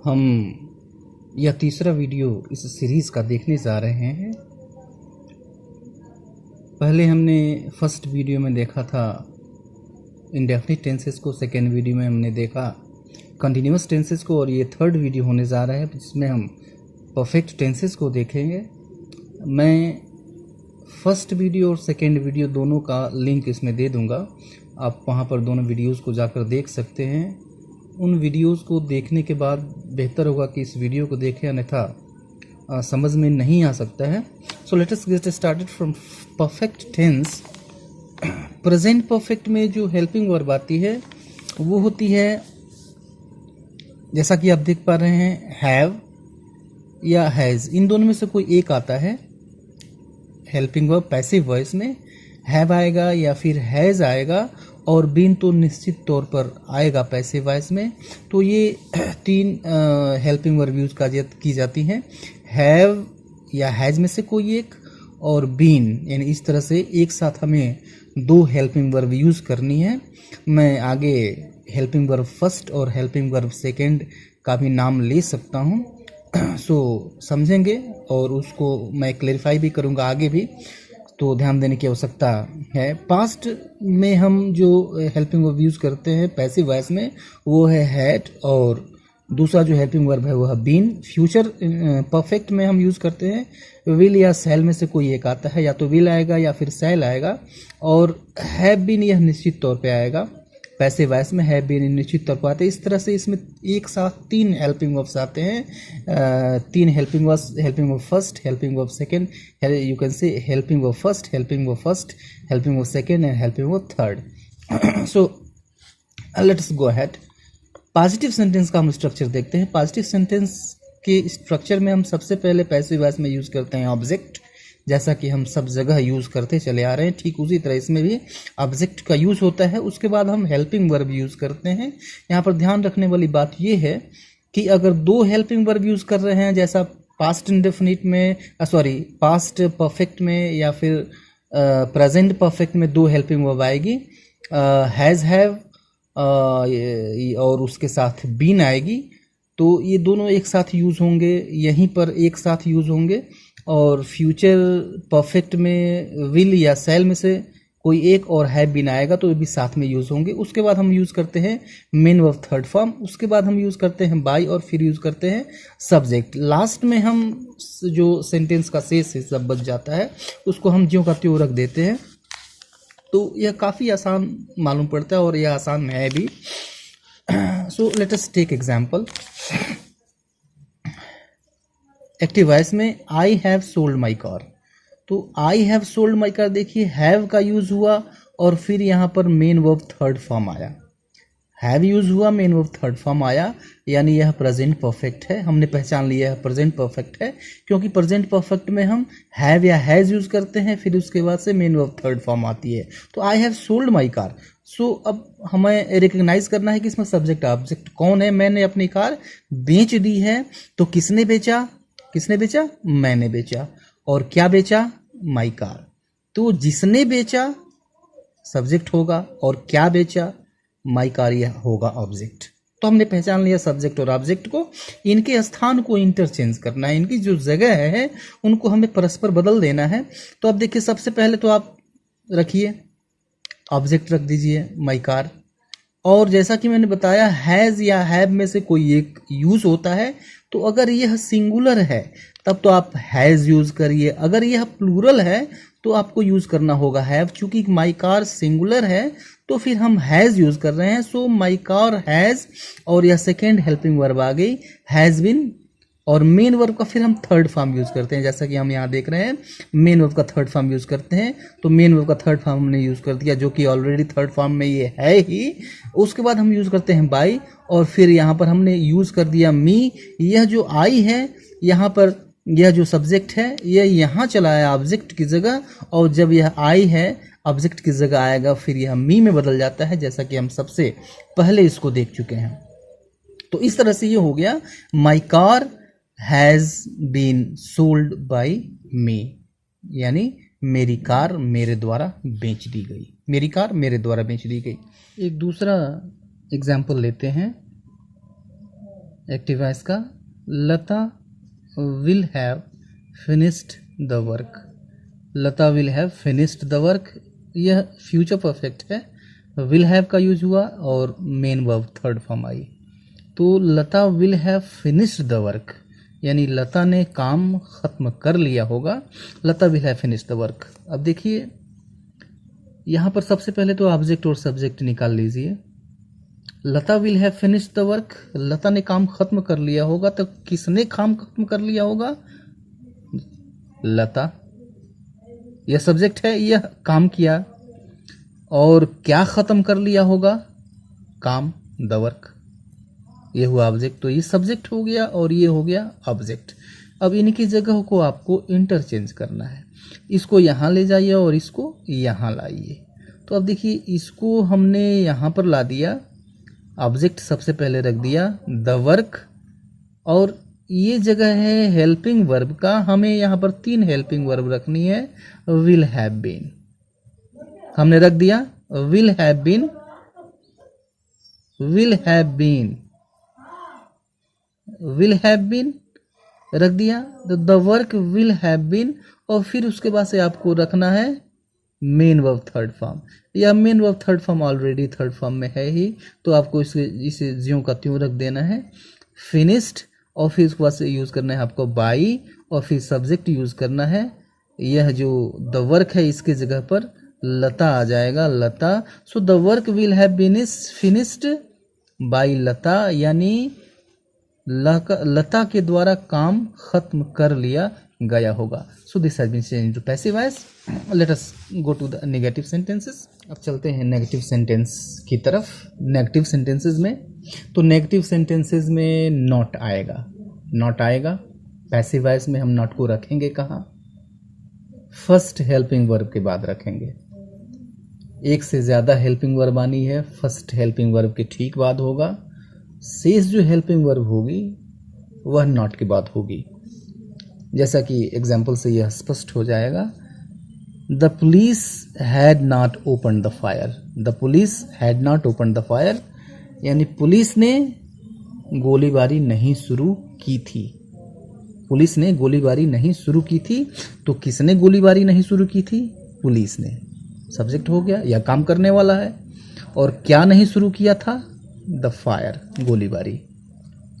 हम यह तीसरा वीडियो इस सीरीज़ का देखने जा रहे हैं। पहले हमने फर्स्ट वीडियो में देखा था इंडेफिनिट टेंसेस को, सेकेंड वीडियो में हमने देखा कंटिन्यूअस टेंसेस को, और ये थर्ड वीडियो होने जा रहा है जिसमें हम परफेक्ट टेंसेस को देखेंगे। मैं फर्स्ट वीडियो और सेकेंड वीडियो दोनों का लिंक इसमें दे दूंगा, आप वहाँ पर दोनों वीडियोज़ को जाकर देख सकते हैं। उन वीडियोज़ को देखने के बाद बेहतर होगा कि इस वीडियो को देखें, अन्यथा समझ में नहीं आ सकता है। So let us get started from perfect tense. Present perfect में जो हेल्पिंग वर्ब आती है वो होती है, जैसा कि आप देख पा रहे हैं, हैव या हैज़, इन दोनों में से कोई एक आता है। हेल्पिंग वर्ब पैसिव वॉइस में हैव आएगा या फिर हैज़ आएगा, और बीन तो निश्चित तौर पर आएगा पैसिव वॉइस में। तो ये तीन हेल्पिंग वर्ब यूज की जाती हैं, हैव या हैज़ में से कोई एक, और बीन, यानी इस तरह से एक साथ हमें दो हेल्पिंग वर्ब यूज़ करनी है। मैं आगे हेल्पिंग वर्ब फर्स्ट और हेल्पिंग वर्ब सेकेंड का भी नाम ले सकता हूँ, सो समझेंगे और उसको मैं क्लेरिफाई भी करूँगा आगे भी, तो ध्यान देने की आवश्यकता है। पास्ट में हम जो हेल्पिंग वर्ब यूज़ करते हैं पैसिव वॉइस में वो है हैड, और दूसरा जो हेल्पिंग वर्ब है वो है बीन। फ्यूचर परफेक्ट में हम यूज़ करते हैं विल या सेल में से कोई एक आता है, या तो विल आएगा या फिर सेल आएगा, और हैव बीन यह निश्चित तौर पे आएगा। पैसिव वॉइस में हैव बीन निश्चित तौर पर आते हैं। इस तरह से इसमें एक साथ तीन हेल्पिंग वर्ब्स आते हैं, तीन helping verb first, helping verb second, you can say helping verb first, helping verb second and helping verb third. So let's go ahead. Positive sentence का हम स्ट्रक्चर देखते हैं। पॉजिटिव सेंटेंस के स्ट्रक्चर में हम सबसे पहले पैसिव वॉइस में यूज करते हैं ऑब्जेक्ट, जैसा कि हम सब जगह यूज़ करते चले आ रहे हैं, ठीक उसी तरह इसमें भी ऑब्जेक्ट का यूज़ होता है। उसके बाद हम हेल्पिंग वर्ब यूज़ करते हैं। यहाँ पर ध्यान रखने वाली बात यह है कि अगर दो हेल्पिंग वर्ब यूज़ कर रहे हैं, जैसा पास्ट इंडेफिनिट में, पास्ट परफेक्ट में या फिर प्रेजेंट परफेक्ट में दो हेल्पिंग वर्ब आएगी, हैज़, हैव और उसके साथ बीन आएगी, तो ये दोनों एक साथ यूज़ होंगे, यहीं पर एक साथ यूज़ होंगे। और फ्यूचर परफेक्ट में विल या सेल में से कोई एक और हैव बीन आएगा, तो ये भी साथ में यूज़ होंगे। उसके बाद हम यूज़ करते हैं मेन वर्ब थर्ड फॉर्म, उसके बाद हम यूज़ करते हैं बाय, और फिर यूज़ करते हैं सब्जेक्ट। लास्ट में हम जो सेंटेंस का शेष हिस्सा बच जाता है उसको हम ज्यों का त्यों रख देते हैं। तो यह काफ़ी आसान मालूम पड़ता है, और यह आसान है भी। So let us take example. Active voice में I have sold my car, तो I have sold my car, देखिए हैव का यूज हुआ और फिर यहाँ पर मेन वर्ब थर्ड फॉर्म आया। हैव यूज हुआ, मेन वर्ब थर्ड फॉर्म आया, यानी यह प्रेजेंट परफेक्ट है। हमने पहचान लिया है प्रेजेंट परफेक्ट है, क्योंकि प्रेजेंट परफेक्ट में हम हैव या हैज यूज करते हैं, फिर उसके बाद से मेन वर्ब थर्ड फॉर्म आती है। तो I have sold my car, so अब हमें रिकग्नाइज करना है कि इसमें सब्जेक्ट ऑब्जेक्ट कौन है। मैंने अपनी कार बेच दी है, तो किसने बेचा? मैंने बेचा। और क्या बेचा? माई कार। तो जिसने बेचा सब्जेक्ट होगा, और क्या बेचा? माई कार, यह होगा ऑब्जेक्ट। तो हमने पहचान लिया सब्जेक्ट और ऑब्जेक्ट को। इनके स्थान को इंटरचेंज करना है, इनकी जो जगह है उनको हमें परस्पर बदल देना है। तो अब देखिए, सबसे पहले तो आप रखिए ऑब्जेक्ट, रख दीजिए माई कार, और जैसा कि मैंने बताया हैज़ या हैव में से कोई एक यूज होता है। तो अगर यह सिंगुलर है तब तो आप हैज़ यूज करिए, अगर यह प्लूरल है तो आपको यूज करना होगा हैव। चूंकि माई कार सिंगुलर है तो फिर हम हैज़ यूज कर रहे हैं, सो माई कार हैज़, और यह सेकेंड हेल्पिंग वर्ब आ गई हैज़ बीन, और मेन वर्ब का फिर हम थर्ड फॉर्म यूज करते हैं, जैसा कि हम यहाँ देख रहे हैं मेन वर्ब का थर्ड फॉर्म यूज करते हैं। तो मेन वर्ब का थर्ड फॉर्म हमने यूज कर दिया, जो कि ऑलरेडी थर्ड फॉर्म में ये है ही। उसके बाद हम यूज करते हैं बाय, और फिर यहाँ पर हमने यूज कर दिया मी। यह जो आई है यहाँ पर, यह जो सब्जेक्ट है यह यहाँ चला आया ऑब्जेक्ट की जगह, और जब यह आई है ऑब्जेक्ट की जगह आएगा, फिर यह मी में बदल जाता है, जैसा कि हम सबसे पहले इसको देख चुके हैं। तो इस तरह से ये हो गया my car has been sold by me, यानी मेरी कार मेरे द्वारा बेच दी गई, मेरी कार मेरे द्वारा बेच दी गई। एक दूसरा एग्जाम्पल लेते हैं। एक्टिव वॉइस का Lata will have finished the work. Lata will have finished the work, यह फ्यूचर परफेक्ट है। विल हैव का यूज हुआ और मेन वर्ब थर्ड फॉर्म आई। तो Lata will have finished the work यानी लता ने काम खत्म कर लिया होगा। Lata will have finished the work. अब देखिए यहाँ पर सबसे पहले तो ऑब्जेक्ट और सब्जेक्ट निकाल लीजिए। Lata will have finished the work, Lata ने काम खत्म कर लिया होगा, तो किसने काम खत्म कर लिया होगा? लता। यह सब्जेक्ट है, यह काम किया। और क्या खत्म कर लिया होगा? काम, द वर्क। ये हुआ ऑब्जेक्ट, तो ये सब्जेक्ट हो गया और ये हो गया ऑब्जेक्ट। अब इनकी जगह को आपको इंटरचेंज करना है। इसको यहाँ ले जाइए और इसको यहाँ लाइए। तो अब देखिए इसको हमने यहाँ पर ला दिया, ऑब्जेक्ट सबसे पहले रख दिया द वर्क, और ये जगह है हेल्पिंग वर्ब का। हमें यहाँ पर 3 हेल्पिंग वर्ब रखनी है। विल हैव बीन हमने रख दिया, will have been, will have been, will have been रख दिया, तो the work will have been. और फिर उसके बाद से आपको रखना है मेन वर्ब थर्ड फॉर्म। या main verb third form already third form में है ही, तो आपको इसे ज्यों का त्यों रख देना है फिनिश्ड। और फिर उसके बाद से यूज करना है आपको बाई, और फिर सब्जेक्ट यूज करना है। यह जो द वर्क है इसके जगह पर लता आ जाएगा, Lata. So the work will have been finished by Lata, यानी लता के द्वारा काम खत्म कर लिया गया होगा। So this has been changed into passive voice. Let us go to the negative sentences. अब चलते हैं नेगेटिव सेंटेंस की तरफ। नेगेटिव सेंटेंसेस में तो नेगेटिव सेंटेंसेस में नॉट आएगा, नॉट आएगा। पैसिव वॉइस में हम नॉट को रखेंगे कहाँ? फर्स्ट हेल्पिंग वर्ब के बाद रखेंगे। एक से ज़्यादा हेल्पिंग वर्ब आनी है, फर्स्ट हेल्पिंग वर्ब के ठीक बाद होगा। शेष जो हेल्पिंग वर्ब होगी वह नॉट के बाद होगी। जैसा कि एग्जाम्पल से यह स्पष्ट हो जाएगा। The police had not open the fire. The police had not open the fire यानी पुलिस ने गोलीबारी नहीं शुरू की थी। पुलिस ने गोलीबारी नहीं शुरू की थी। तो किसने गोलीबारी नहीं शुरू की थी? पुलिस ने। सब्जेक्ट हो गया, या काम करने वाला है। और क्या नहीं शुरू किया था? द फायर, गोलीबारी।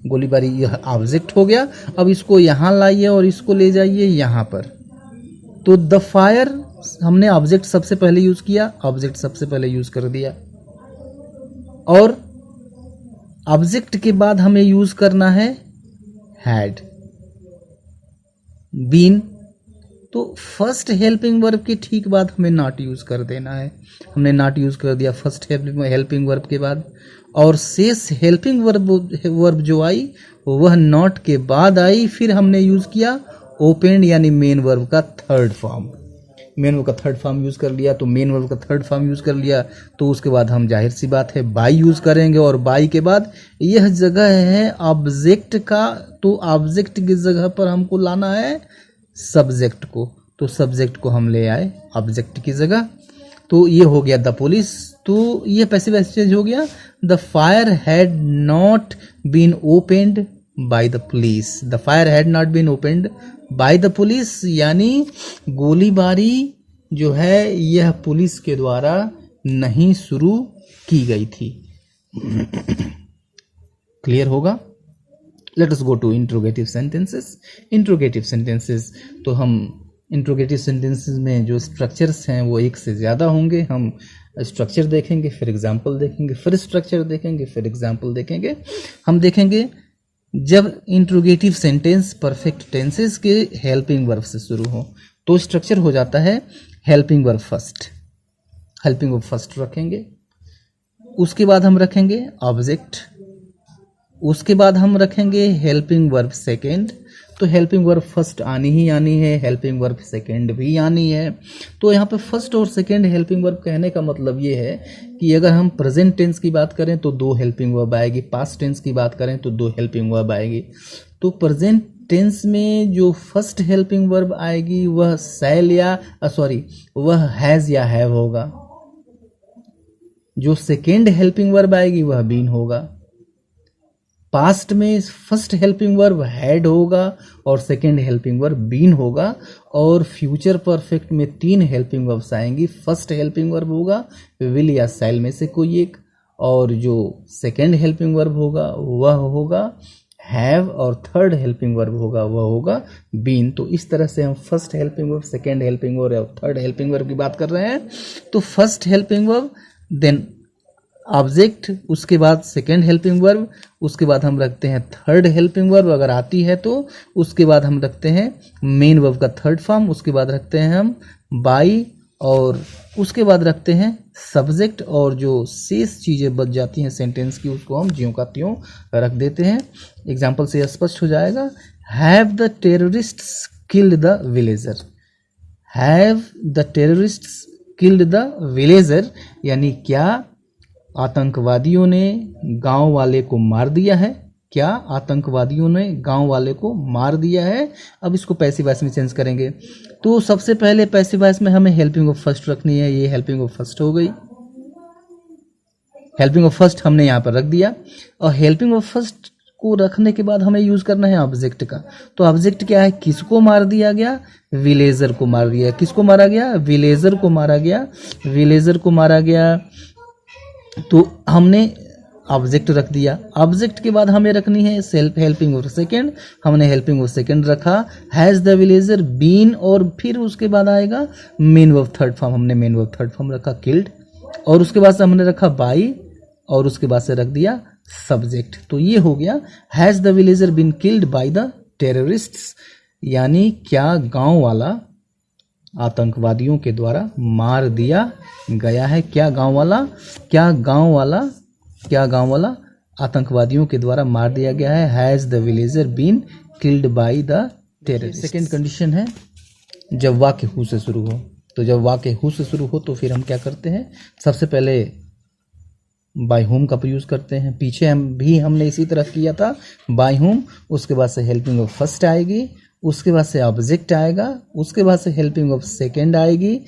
गोलीबारी यह ऑब्जेक्ट हो गया। अब इसको यहाँ लाइए और इसको ले जाइए यहाँ पर। तो द फायर हमने ऑब्जेक्ट सबसे पहले यूज किया, ऑब्जेक्ट सबसे पहले यूज कर दिया। और ऑब्जेक्ट के बाद हमें यूज करना है हैड बीन। तो फर्स्ट हेल्पिंग वर्ब के ठीक बाद हमें नॉट यूज कर देना है। हमने नॉट यूज कर दिया फर्स्ट हेल्पिंग वर्ब के बाद। और शेष हेल्पिंग वर्ब जो आई वह नॉट के बाद आई। फिर हमने यूज किया ओपेंड यानी मेन वर्ब का थर्ड फॉर्म। मेन वर्ब का थर्ड फॉर्म यूज कर लिया। तो मेन वर्ब का थर्ड फॉर्म यूज कर लिया तो उसके बाद हम जाहिर सी बात है बाई यूज करेंगे। और बाई के बाद यह जगह है ऑब्जेक्ट का, तो ऑब्जेक्ट की जगह पर हमको लाना है सब्जेक्ट को। तो सब्जेक्ट को हम ले आए ऑब्जेक्ट की जगह। तो ये हो गया द पुलिस। तो ये पैसिव वॉइस चेंज हो गया। The fire had not been opened by the police. The fire had not been opened by the police यानी गोलीबारी जो है यह पुलिस के द्वारा नहीं शुरू की गई थी। क्लियर होगा? Let us go to interrogative sentences. Interrogative sentences तो हम इंट्रोगेटिव सेंटेंसेस में जो स्ट्रक्चर्स हैं वो एक से ज़्यादा होंगे। हम स्ट्रक्चर देखेंगे, फिर एग्जाम्पल देखेंगे, फिर स्ट्रक्चर देखेंगे, फिर एग्जाम्पल देखेंगे। हम देखेंगे जब इंट्रोगेटिव सेंटेंस परफेक्ट टेंसेस के हेल्पिंग वर्ब से शुरू हो तो स्ट्रक्चर हो जाता है helping verb first. Helping verb first रखेंगे, उसके बाद हम रखेंगे ऑब्जेक्ट, उसके बाद हम रखेंगे हेल्पिंग वर्ब सेकेंड। तो हेल्पिंग वर्ब फर्स्ट आनी ही आनी है, हेल्पिंग वर्ब सेकेंड भी आनी है। तो यहाँ पे फर्स्ट और सेकेंड हेल्पिंग वर्ब कहने का मतलब ये है कि अगर हम प्रेजेंट टेंस की बात करें तो 2 हेल्पिंग वर्ब आएगी, पास्ट टेंस की बात करें तो 2 हेल्पिंग वर्ब आएगी। तो प्रेजेंट टेंस में जो फर्स्ट हेल्पिंग वर्ब आएगी वह शैल या वह हैज या हैव होगा। जो सेकेंड हेल्पिंग वर्ब आएगी वह बीन होगा। पास्ट में फर्स्ट हेल्पिंग वर्ब हैड होगा और सेकेंड हेल्पिंग वर्ब बीन होगा, और फ्यूचर परफेक्ट में 3 हेल्पिंग वर्ब्स आएंगी। फर्स्ट हेल्पिंग वर्ब होगा विल या शैल में से कोई एक, और जो सेकेंड हेल्पिंग वर्ब होगा वह होगा हैव, और थर्ड हेल्पिंग वर्ब होगा वह होगा बीन। तो इस तरह से हम first helping verb, second helping verb और थर्ड हेल्पिंग वर्ब की बात कर रहे हैं। तो first helping verb, then object, उसके बाद सेकेंड हेल्पिंग वर्ब, उसके बाद हम रखते हैं थर्ड हेल्पिंग वर्ब अगर आती है तो, उसके बाद हम रखते हैं मेन वर्ब का थर्ड फॉर्म, उसके बाद रखते हैं हम बाई, और उसके बाद रखते हैं सब्जेक्ट, और जो शेष चीज़ें बच जाती हैं सेंटेंस की उसको हम ज्यों का त्यों रख देते हैं। एग्जाम्पल से स्पष्ट हो जाएगा। Have the terrorists killed the villager, have the terrorists killed the villager, यानी क्या आतंकवादियों ने गांव वाले को मार दिया है, क्या आतंकवादियों ने गांव वाले को मार दिया है। अब इसको पैसिव वॉइस में चेंज करेंगे। तो सबसे पहले पैसिव वॉइस में हमें हेल्पिंग ऑफ फर्स्ट रखनी है, ये हेल्पिंग ऑफ फर्स्ट हो गई। हेल्पिंग ऑफ फर्स्ट हमने यहाँ पर रख दिया, और हेल्पिंग ऑफ फर्स्ट को रखने के बाद हमें यूज करना है ऑब्जेक्ट का। तो ऑब्जेक्ट क्या है, किसको मार दिया गया, विलेजर को मार दिया। किसको मारा गया, विलेजर को मारा गया, विलेजर को मारा गया। तो हमने ऑब्जेक्ट रख दिया। ऑब्जेक्ट के बाद हमें रखनी है सेल्फ हेल्पिंग ऑफ सेकेंड, हमने हेल्पिंग ऑफ सेकेंड रखा। हैज द विलेजर बीन, और फिर उसके बाद आएगा मेन वर्ब थर्ड फॉर्म, हमने मेन वर्ब थर्ड फॉर्म रखा किल्ड, और उसके बाद से हमने रखा बाई, और उसके बाद से रख दिया सब्जेक्ट। तो ये हो गया has the villager been killed by the terrorists, यानी क्या गांव वाला आतंकवादियों के द्वारा मार दिया गया है। क्या गांव वाला, क्या गांव वाला, क्या गांव वाला आतंकवादियों के द्वारा मार दिया गया है। Has the villager been killed by the terrorist. Second condition है जब वाक्य हु से शुरू हो। तो जब वाक्य हु से शुरू हो तो फिर हम क्या करते हैं, सबसे पहले बाय होम का प्रयोग करते हैं। पीछे हमने इसी तरह किया था, बाय होम, उसके बाद से हेल्पिंग ऑफ फर्स्ट आएगी, उसके बाद से ऑब्जेक्ट आएगा, उसके बाद से हेल्पिंग ऑफ सेकेंड आएगी,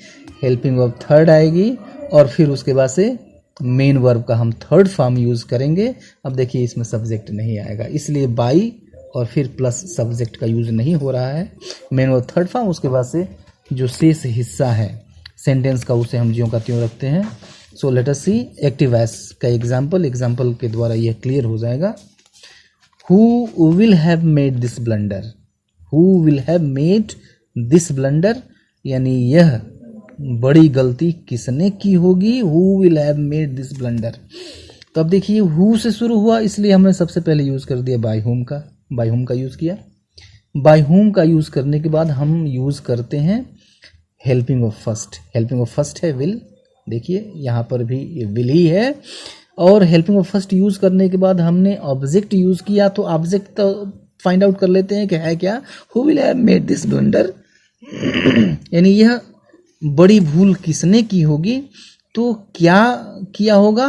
हेल्पिंग ऑफ थर्ड आएगी, और फिर उसके बाद से मेन वर्ब का हम थर्ड फॉर्म यूज करेंगे। अब देखिए इसमें सब्जेक्ट नहीं आएगा, इसलिए बाई और फिर प्लस सब्जेक्ट का यूज नहीं हो रहा है। मेन वर्ब थर्ड फॉर्म, उसके बाद से जो शेष हिस्सा है सेंटेंस का उसे हम ज्यों का त्यों रखते हैं। सो लेट अस सी एक्टिव वॉइस का एग्जाम्पल के द्वारा यह क्लियर हो जाएगा। Who will have made this blunder, who will have made this blunder, यानी यह बड़ी गलती किसने की होगी। Who will have made this blunder. तो अब देखिए हु से शुरू हुआ, इसलिए हमने सबसे पहले यूज कर दिया बाय होम का, बाय होम का यूज किया। बाय होम का यूज करने के बाद हम यूज करते हैं helping of first. Helping of first है विल, देखिए यहाँ पर भी विल ही है। और हेल्पिंग ऑफ फर्स्ट यूज करने के बाद हमने ऑब्जेक्ट यूज किया, तो ऑब्जेक्ट तो फाइंड आउट कर लेते हैं कि है क्या, who will have made this blunder, यानी यह बड़ी भूल किसने की होगी। तो क्या किया होगा,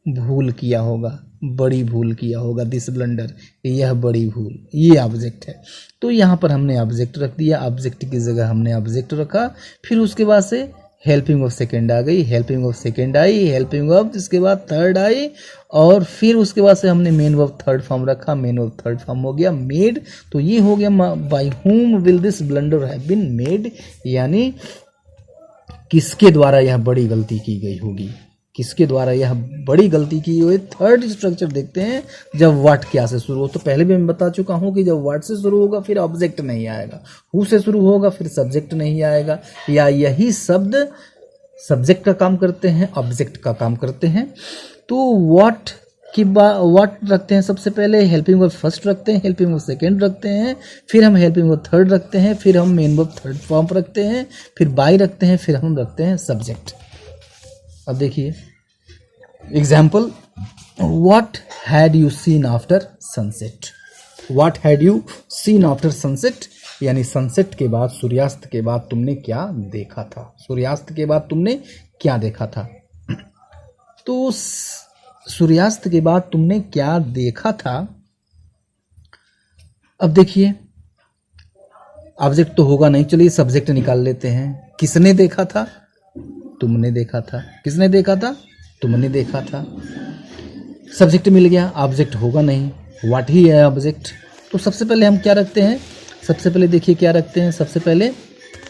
भूल किया होगा, बड़ी भूल किया होगा, दिस ब्लंडर, यह बड़ी भूल, ये ऑब्जेक्ट है। तो यहाँ पर हमने ऑब्जेक्ट रख दिया, ऑब्जेक्ट की जगह हमने ऑब्जेक्ट रखा। फिर उसके बाद से हेल्पिंग ऑफ सेकेंड आ गई, helping of second I, helping of इसके बाद थर्ड आई, और फिर उसके बाद से हमने मेन वर्ब थर्ड फॉर्म रखा, मेन वर्ब थर्ड फॉर्म हो गया मेड। तो ये हो गया by whom will this blunder have been made, यानी किसके द्वारा यह बड़ी गलती की गई होगी, किसके द्वारा यह बड़ी गलती की हुई। थर्ड स्ट्रक्चर देखते हैं जब व्हाट क्या से शुरू हो। तो पहले भी मैं बता चुका हूं कि जब व्हाट से शुरू होगा फिर ऑब्जेक्ट नहीं आएगा, हु से शुरू होगा फिर सब्जेक्ट नहीं आएगा, या यही शब्द सब्जेक्ट का काम करते हैं, ऑब्जेक्ट का काम करते हैं। तो व्हाट की व्हाट रखते हैं सबसे पहले, हेल्पिंग वर्ब फर्स्ट रखते हैं, हेल्पिंग वर्ब सेकेंड रखते हैं, फिर हम हेल्पिंग वर्ब थर्ड रखते हैं, फिर हम मेन वर्ब थर्ड फॉर्म रखते हैं, फिर बाय रखते हैं, फिर हम रखते हैं सब्जेक्ट। अब देखिए example, what had you seen after sunset. What had you seen after sunset, यानी सनसेट के बाद, सूर्यास्त के बाद तुमने क्या देखा था, सूर्यास्त के बाद तुमने क्या देखा था। तो सूर्यास्त के बाद तुमने क्या देखा था। अब देखिए ऑब्जेक्ट तो होगा नहीं, चलिए सब्जेक्ट निकाल लेते हैं। किसने देखा था, तुमने देखा था, किसने देखा था, तुमने देखा था। सब्जेक्ट मिल गया, ऑब्जेक्ट होगा नहीं, व्हाट ही है ऑब्जेक्ट। तो सबसे पहले हम क्या रखते हैं, सबसे पहले देखिए क्या रखते हैं, सबसे पहले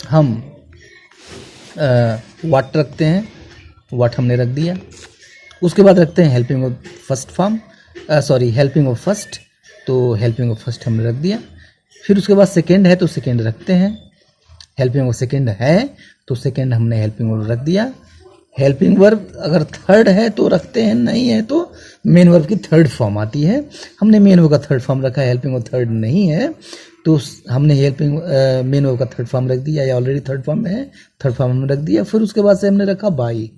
हम व्हाट रखते हैं, व्हाट हमने रख दिया। उसके बाद रखते हैं helping of first form, sorry helping of first, तो हेल्पिंग ऑफ फर्स्ट हमने रख दिया। फिर उसके बाद सेकेंड है तो सेकेंड रखते हैं, हेल्पिंग ऑफ सेकेंड है तो सेकेंड हमने हेल्पिंग वर्ब रख दिया। हेल्पिंग वर्ब अगर थर्ड है तो रखते हैं, नहीं है तो मेन वर्ब की थर्ड फॉर्म आती है, हमने मेन वर्ब का थर्ड फॉर्म रखा है। हेल्पिंग वर्ब थर्ड नहीं है तो हमने हेल्पिंग मेन वर्ब का थर्ड फॉर्म रख दिया, या ऑलरेडी थर्ड फॉर्म में है, थर्ड फॉर्म हमने रख दिया। फिर उसके बाद से हमने रखा बाई,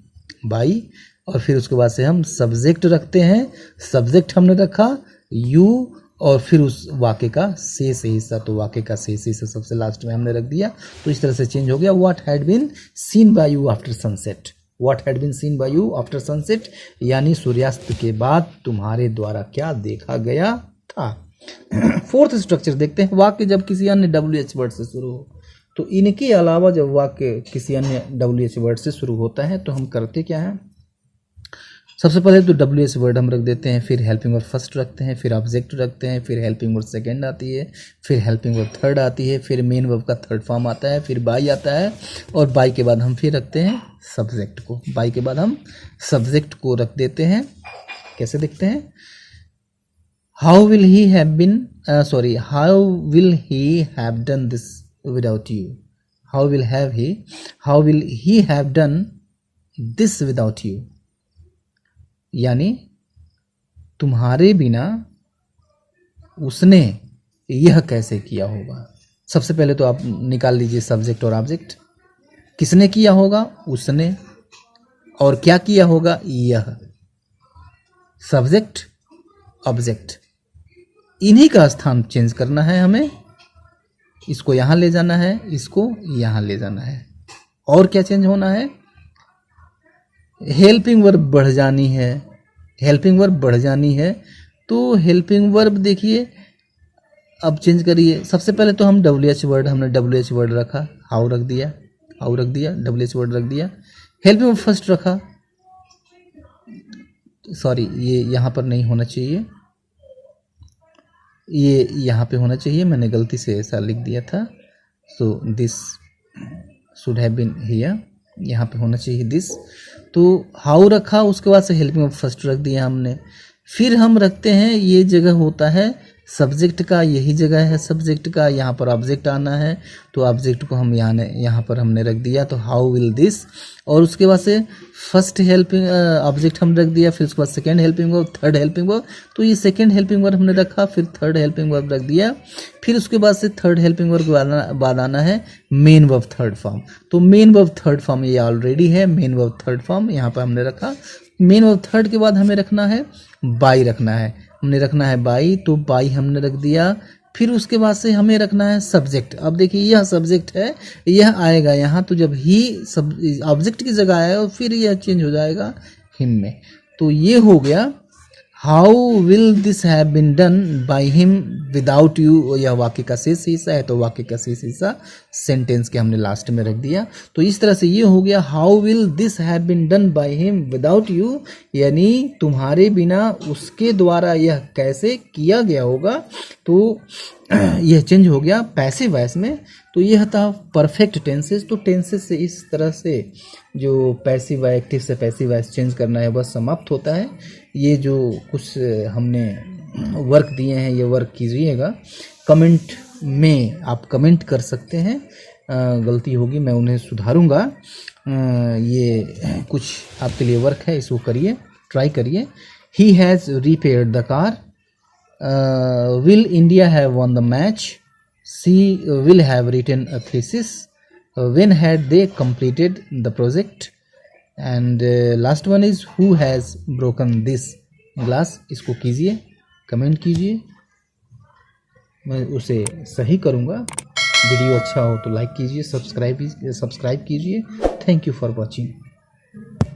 बाई, और फिर उसके बाद से हम सब्जेक्ट रखते हैं, सब्जेक्ट हमने रखा यू, और फिर उस वाक्य का शेष हिस्सा, तो वाक्य का शेष हिस्सा सबसे लास्ट में हमने रख दिया। तो इस तरह से चेंज हो गया। What had been seen by you after sunset, what had been seen by you after sunset, यानी सूर्यास्त के बाद तुम्हारे द्वारा क्या देखा गया था। फोर्थ स्ट्रक्चर देखते हैं, वाक्य जब किसी अन्य WH वर्ड से शुरू हो। तो इनके अलावा जब वाक्य किसी अन्य WH वर्ड से शुरू होता है तो हम करते क्या है, सबसे पहले तो WH वर्ड हम रख देते हैं, फिर हेल्पिंग वर्ब फर्स्ट रखते हैं, फिर ऑब्जेक्ट रखते हैं, फिर हेल्पिंग वर्ब सेकंड आती है, फिर हेल्पिंग वर्ब थर्ड आती है, फिर मेन वर्ब का थर्ड फॉर्म आता है, फिर बाई आता है, और बाई के बाद हम फिर रखते हैं सब्जेक्ट को, बाई के बाद हम सब्जेक्ट को रख देते हैं। कैसे देखते हैं, how will he have been, sorry how will he have done this without you, how will he have done this without you, यानी तुम्हारे बिना उसने यह कैसे किया होगा। सबसे पहले तो आप निकाल लीजिए सब्जेक्ट और ऑब्जेक्ट, किसने किया होगा, उसने, और क्या किया होगा, यह। सब्जेक्ट ऑब्जेक्ट इन्हीं का स्थान चेंज करना है हमें, इसको यहाँ ले जाना है, इसको यहाँ ले जाना है। और क्या चेंज होना है, हेल्पिंग वर्ब बढ़ जानी है, हेल्पिंग वर्ब बढ़ जानी है। तो हेल्पिंग वर्ब देखिए अब चेंज करिए, सबसे पहले तो हम WH वर्ड, हमने WH वर्ड रखा, हाउ रख दिया, हाउ रख दिया, WH वर्ड रख दिया, हेल्पिंग वर्ब फर्स्ट रखा, सॉरी ये यहाँ पर नहीं होना चाहिए, ये यहाँ पे होना चाहिए, मैंने गलती से ऐसा लिख दिया था। So this should have been here, यहाँ पे होना चाहिए दिस। तो हाउ रखा, उसके बाद से हेल्पिंग वर्ब फर्स्ट रख दिया हमने। फिर हम रखते हैं, ये जगह होता है सब्जेक्ट का, यही जगह है सब्जेक्ट का, यहाँ पर ऑब्जेक्ट आना है, तो ऑब्जेक्ट को हम यहाँ पर हमने रख दिया, तो हाउ विल दिस। और उसके बाद से फर्स्ट हेल्पिंग ऑब्जेक्ट हम रख दिया, फिर उसके बाद second helping verb, third helping verb, तो ये सेकेंड हेल्पिंग वर्ब हमने रखा, फिर थर्ड हेल्पिंग वर्ब रख दिया, फिर उसके बाद से थर्ड हेल्पिंग वर्ब के बाद आना है मेन वर्ब थर्ड फॉर्म। तो मेन वर्ब थर्ड फॉर्म ये ऑलरेडी है, मेन वर्ब थर्ड फॉर्म यहाँ पर हमने रखा। मेन वर्ब थर्ड के बाद हमें रखना है बाई, रखना है, हमने रखना है बाई, तो बाई हमने रख दिया। फिर उसके बाद से हमें रखना है सब्जेक्ट। अब देखिए यह सब्जेक्ट है, यह आएगा यहाँ, तो जब ही सब ऑब्जेक्ट की जगह आएगा फिर यह चेंज हो जाएगा हिम में। तो ये हो गया how will this have been done by him without you, यह वाक्य का शेष हिस्सा है, तो वाक्य का शेष हिस्सा सेंटेंस के हमने लास्ट में रख दिया। तो इस तरह से ये हो गया how will this have been done by him without you, यानी तुम्हारे बिना उसके द्वारा यह कैसे किया गया होगा। तो यह चेंज हो गया पैसिव वॉइस में। तो यह था परफेक्ट टेंसेस। तो टेंसेस से इस तरह से जो पैसिव एक्टिव से पैसिव वॉइस चेंज करना है वह समाप्त होता है। ये जो कुछ हमने वर्क दिए हैं ये वर्क कीजिएगा, कमेंट में आप कमेंट कर सकते हैं, गलती होगी मैं उन्हें सुधारूंगा। ये कुछ आपके लिए वर्क है, इसको करिए, ट्राई करिए। He has repaired the car, will India have won the match, she will have written a thesis, when had they completed the project, and last one is who has broken this glass। इसको कीजिए, comment कीजिए, मैं उसे सही करूँगा। Video अच्छा हो तो लाइक कीजिए, सब्सक्राइब कीजिए। Thank you for watching.